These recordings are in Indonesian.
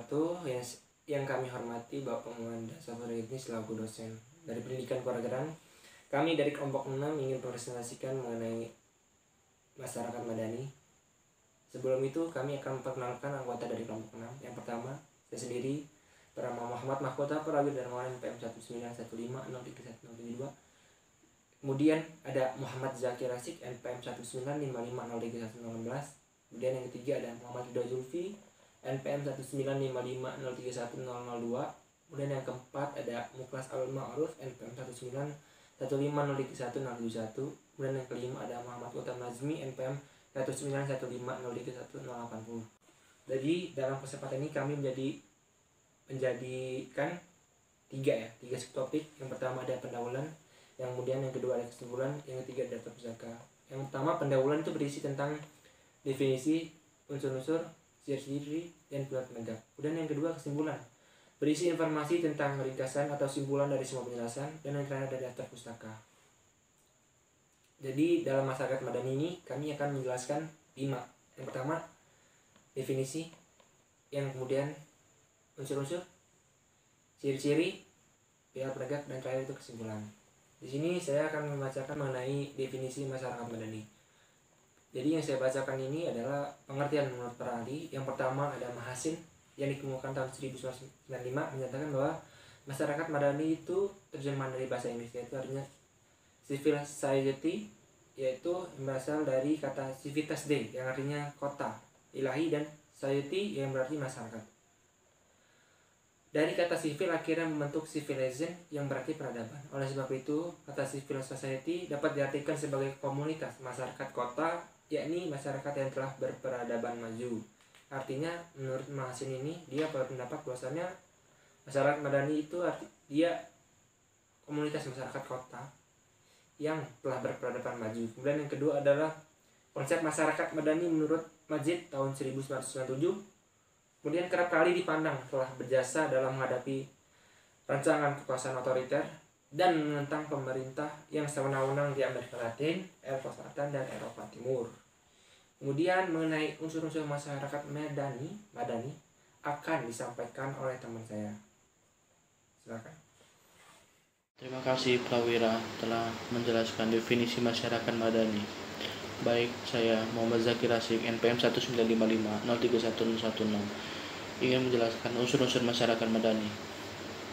wabarakatuh. Yang kami hormati Bapak Muhammad Safarudin selaku dosen dari Pendidikan Kewarganegaraan. Kami dari kelompok 6 ingin presentasikan mengenai masyarakat madani. Sebelum itu kami akan memperkenalkan anggota dari kelompok 6. Yang pertama, saya sendiri bernama Muhammad Mahkota Prawira Darmawan NPM 191503172. Kemudian ada Muhammad Zakir Asik NPM 195503116. Kemudian yang ketiga ada Muhammad Ridho Zulfi NPM 19550310002. Kemudian yang keempat ada Muklas Alul Ma'ruf NPM 19150310021. Kemudian yang kelima ada Muhammad Utam Nazmi NPM 191503180. Jadi dalam kesempatan ini kami menjadikan tiga subtopik. Yang pertama ada pendahuluan, yang kemudian yang kedua ada kesimpulan, yang ketiga ada pusaka. Yang pertama pendahuluan itu berisi tentang definisi, unsur-unsur, ciri-ciri, dan pilar penegak. Kemudian yang kedua kesimpulan, berisi informasi tentang ringkasan atau simpulan dari semua penjelasan, dan yang terakhir ada daftar pustaka. Jadi dalam masyarakat madani ini kami akan menjelaskan 5. Yang pertama definisi, yang kemudian unsur-unsur, ciri-ciri, pilar penegak, dan terakhir itu kesimpulan. Di sini saya akan membacakan mengenai definisi masyarakat madani. Jadi yang saya bacakan ini adalah pengertian menurut para ahli. Yang pertama ada Mahasin yang dikemukakan tahun 1995 menyatakan bahwa masyarakat madani itu terjemahan dari bahasa Inggris, yaitu artinya civil society, yaitu berasal dari kata civitas dei yang artinya kota ilahi, dan society yang berarti masyarakat. Dari kata civil akhirnya membentuk civilization yang berarti peradaban. Oleh sebab itu, kata civil society dapat diartikan sebagai komunitas masyarakat kota, yakni masyarakat yang telah berperadaban maju. Artinya menurut Mahasin ini dia berpendapat bahwasannya masyarakat madani itu dia komunitas masyarakat kota yang telah berperadaban maju. Kemudian yang kedua adalah konsep masyarakat madani menurut Majid tahun 1997. Kemudian kerap kali dipandang telah berjasa dalam menghadapi rancangan kekuasaan otoriter dan menentang pemerintah yang sewenang-wenang di Amerika Latin, Eropa Selatan, dan Eropa Timur. Kemudian mengenai unsur-unsur masyarakat madani akan disampaikan oleh teman saya. Silakan. Terima kasih Prawira telah menjelaskan definisi masyarakat madani. Baik, saya Muhammad Zakir Asik NPM 195503116 ingin menjelaskan unsur-unsur masyarakat madani.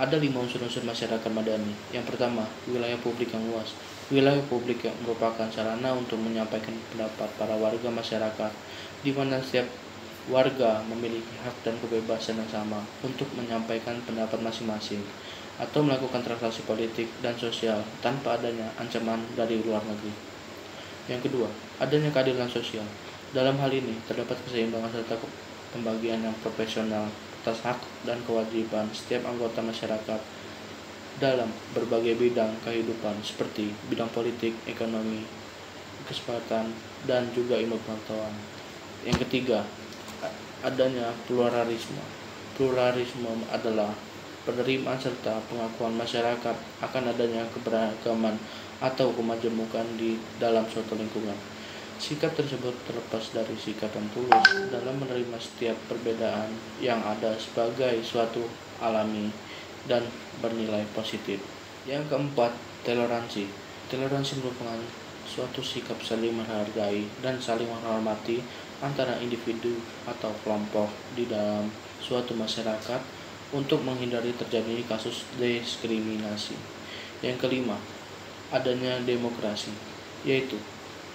Ada 5 unsur-unsur masyarakat madani. Yang pertama, wilayah publik yang luas. Wilayah publik yang merupakan sarana untuk menyampaikan pendapat para warga masyarakat, di mana setiap warga memiliki hak dan kebebasan yang sama untuk menyampaikan pendapat masing-masing atau melakukan transaksi politik dan sosial tanpa adanya ancaman dari luar negeri. Yang kedua, adanya keadilan sosial. Dalam hal ini terdapat keseimbangan serta pembagian yang proporsional atas hak dan kewajiban setiap anggota masyarakat dalam berbagai bidang kehidupan seperti bidang politik, ekonomi, kesehatan, dan juga ilmu pengetahuan. Yang ketiga, adanya pluralisme. Pluralisme adalah penerimaan serta pengakuan masyarakat akan adanya keberagaman atau kemajemukan di dalam suatu lingkungan. Sikap tersebut terlepas dari sikap yang tulus dalam menerima setiap perbedaan yang ada sebagai suatu alami dan bernilai positif. Yang keempat, toleransi. Toleransi merupakan suatu sikap saling menghargai dan saling menghormati antara individu atau kelompok di dalam suatu masyarakat untuk menghindari terjadinya kasus diskriminasi. Yang kelima, adanya demokrasi, yaitu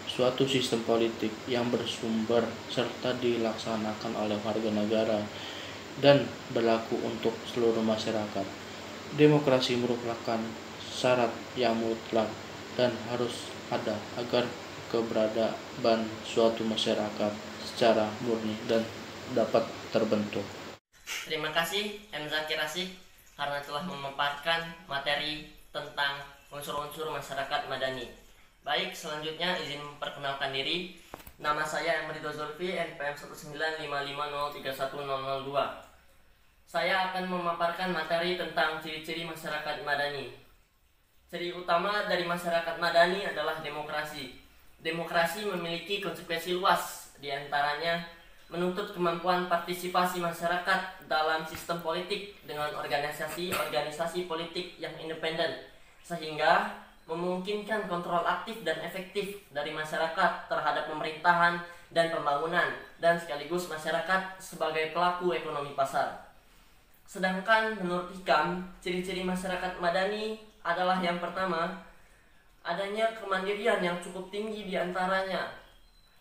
suatu sistem politik yang bersumber serta dilaksanakan oleh warga negara dan berlaku untuk seluruh masyarakat. Demokrasi merupakan syarat yang mutlak dan harus ada agar keberadaan suatu masyarakat secara murni dan dapat terbentuk. Terima kasih M. Zakir Asik karena telah memaparkan materi tentang unsur-unsur masyarakat madani. Baik, selanjutnya izin memperkenalkan diri. Nama saya Ridho Zulfi, NPM 19550310002. Saya akan memaparkan materi tentang ciri-ciri masyarakat madani. Ciri utama dari masyarakat madani adalah demokrasi. Demokrasi memiliki konsekuensi luas, di antaranya menuntut kemampuan partisipasi masyarakat dalam sistem politik dengan organisasi politik yang independen, sehingga memungkinkan kontrol aktif dan efektif dari masyarakat terhadap pemerintahan dan pembangunan, dan sekaligus masyarakat sebagai pelaku ekonomi pasar. Sedangkan menurut Hikam, ciri-ciri masyarakat madani adalah yang pertama, adanya kemandirian yang cukup tinggi di antaranya.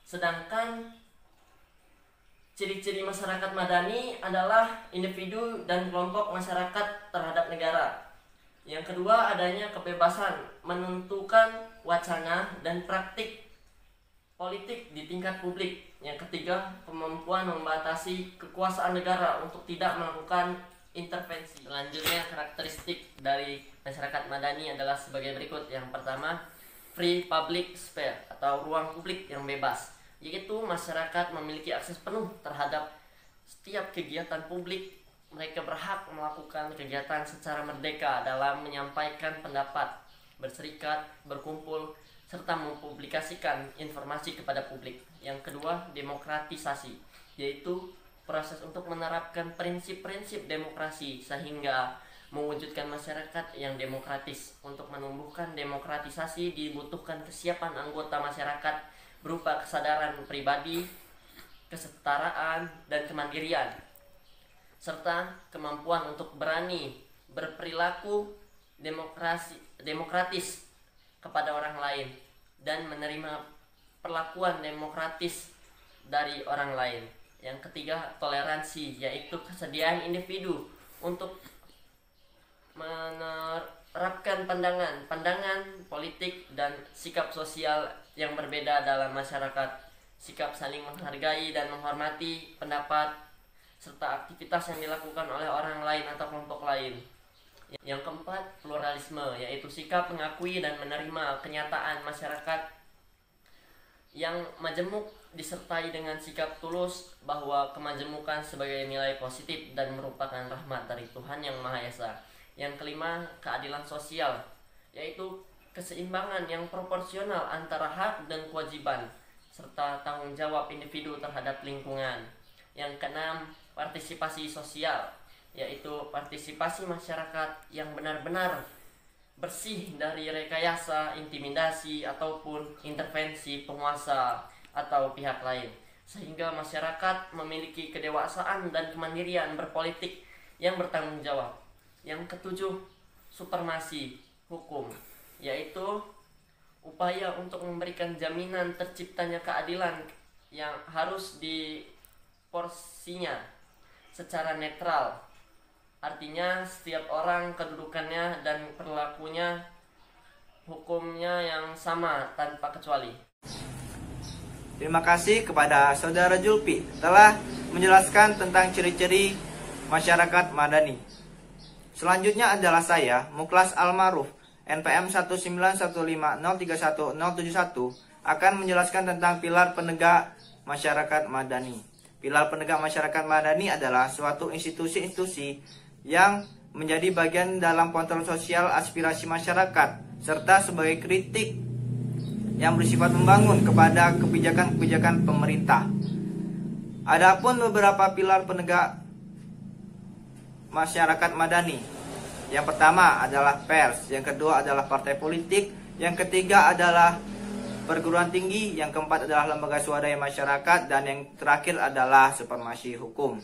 Sedangkan ciri-ciri masyarakat madani adalah individu dan kelompok masyarakat terhadap negara. Yang kedua, adanya kebebasan menentukan wacana dan praktik politik di tingkat publik. Yang ketiga, kemampuan membatasi kekuasaan negara untuk tidak melakukan intervensi. Selanjutnya, karakteristik dari masyarakat madani adalah sebagai berikut. Yang pertama, free public sphere atau ruang publik yang bebas, yaitu masyarakat memiliki akses penuh terhadap setiap kegiatan publik. Mereka berhak melakukan kegiatan secara merdeka dalam menyampaikan pendapat, berserikat, berkumpul, serta mempublikasikan informasi kepada publik. Yang kedua, demokratisasi, yaitu proses untuk menerapkan prinsip-prinsip demokrasi sehingga mewujudkan masyarakat yang demokratis. Untuk menumbuhkan demokratisasi dibutuhkan kesiapan anggota masyarakat berupa kesadaran pribadi, kesetaraan, dan kemandirian, serta kemampuan untuk berani berperilaku demokratis kepada orang lain dan menerima perlakuan demokratis dari orang lain. Yang ketiga, toleransi, yaitu kesediaan individu untuk menerapkan pandangan politik dan sikap sosial yang berbeda dalam masyarakat, sikap saling menghargai dan menghormati pendapat serta aktivitas yang dilakukan oleh orang lain atau kelompok lain. Yang keempat, pluralisme, yaitu sikap mengakui dan menerima kenyataan masyarakat yang majemuk disertai dengan sikap tulus bahwa kemajemukan sebagai nilai positif dan merupakan rahmat dari Tuhan Yang Maha Esa. Yang kelima, keadilan sosial, yaitu keseimbangan yang proporsional antara hak dan kewajiban serta tanggung jawab individu terhadap lingkungan. Yang keenam, partisipasi sosial, yaitu partisipasi masyarakat yang benar-benar bersih dari rekayasa, intimidasi, ataupun intervensi penguasa atau pihak lain, sehingga masyarakat memiliki kedewasaan dan kemandirian berpolitik yang bertanggung jawab. Yang ketujuh, supremasi hukum, yaitu upaya untuk memberikan jaminan terciptanya keadilan yang harus diporsinya secara netral. Artinya setiap orang kedudukannya dan perilakunya hukumnya yang sama tanpa kecuali. Terima kasih kepada Saudara Julpi telah menjelaskan tentang ciri-ciri masyarakat madani. Selanjutnya adalah saya, Muklas Almaruf, NPM 191503171, akan menjelaskan tentang pilar penegak masyarakat madani. Pilar penegak masyarakat madani adalah suatu institusi-institusi yang menjadi bagian dalam kontrol sosial aspirasi masyarakat, serta sebagai kritik yang bersifat membangun kepada kebijakan-kebijakan pemerintah. Adapun beberapa pilar penegak masyarakat madani. Yang pertama adalah pers, yang kedua adalah partai politik, yang ketiga adalah perguruan tinggi, yang keempat adalah lembaga swadaya masyarakat, dan yang terakhir adalah supremasi hukum.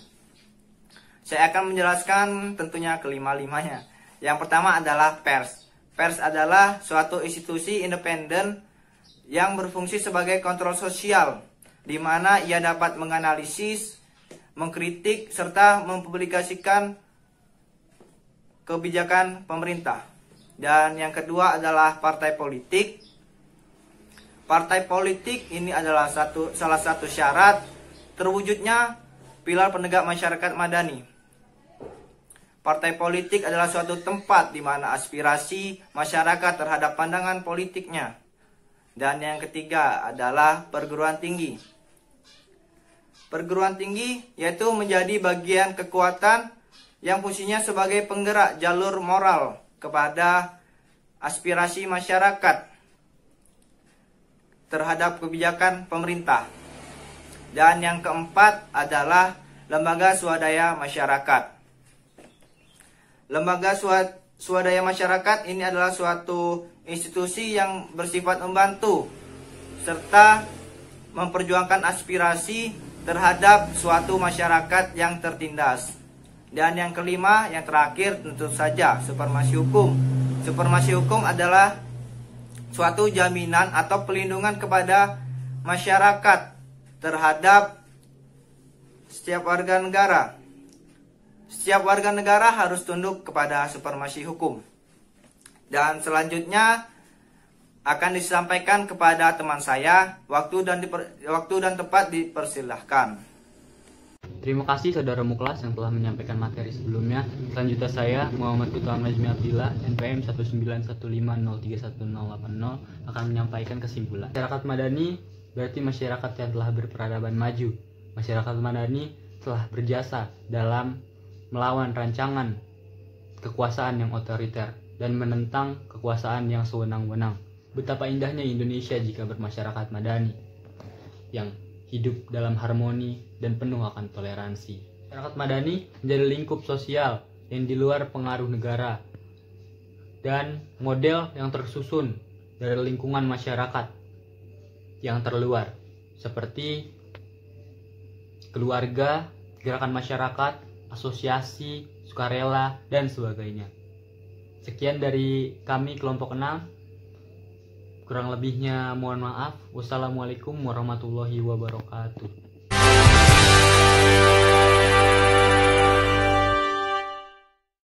Saya akan menjelaskan tentunya kelima-limanya. Yang pertama adalah pers. Pers adalah suatu institusi independen yang berfungsi sebagai kontrol sosial, di mana ia dapat menganalisis, mengkritik, serta mempublikasikan kebijakan pemerintah. Dan yang kedua adalah partai politik. Partai politik ini adalah salah satu syarat terwujudnya pilar penegak masyarakat madani. Partai politik adalah suatu tempat di mana aspirasi masyarakat terhadap pandangan politiknya. Dan yang ketiga adalah perguruan tinggi. Perguruan tinggi yaitu menjadi bagian kekuatan yang fungsinya sebagai penggerak jalur moral kepada aspirasi masyarakat terhadap kebijakan pemerintah. Dan yang keempat adalah lembaga swadaya masyarakat. Lembaga swadaya masyarakat ini adalah suatu institusi yang bersifat membantu serta memperjuangkan aspirasi terhadap suatu masyarakat yang tertindas. Dan yang kelima, yang terakhir tentu saja supermasi hukum. Supermasi hukum adalah suatu jaminan atau pelindungan kepada masyarakat terhadap setiap warga negara. Setiap warga negara harus tunduk kepada supermasi hukum. Dan selanjutnya akan disampaikan kepada teman saya. Waktu dan tempat dipersilahkan. Terima kasih saudara Muklas yang telah menyampaikan materi sebelumnya. Selanjutnya saya, Muhammad Kutuam Najmi Abdillah, NPM 191503180 akan menyampaikan kesimpulan. Masyarakat madani berarti masyarakat yang telah berperadaban maju. Masyarakat madani telah berjasa dalam melawan rancangan kekuasaan yang otoriter dan menentang kekuasaan yang sewenang-wenang. Betapa indahnya Indonesia jika bermasyarakat madani yang hidup dalam harmoni dan penuh akan toleransi. Masyarakat madani menjadi lingkup sosial yang di luar pengaruh negara dan model yang tersusun dari lingkungan masyarakat yang terluar seperti keluarga, gerakan masyarakat, asosiasi, sukarela, dan sebagainya. Sekian dari kami kelompok 6. Kurang lebihnya mohon maaf. Wassalamualaikum warahmatullahi wabarakatuh.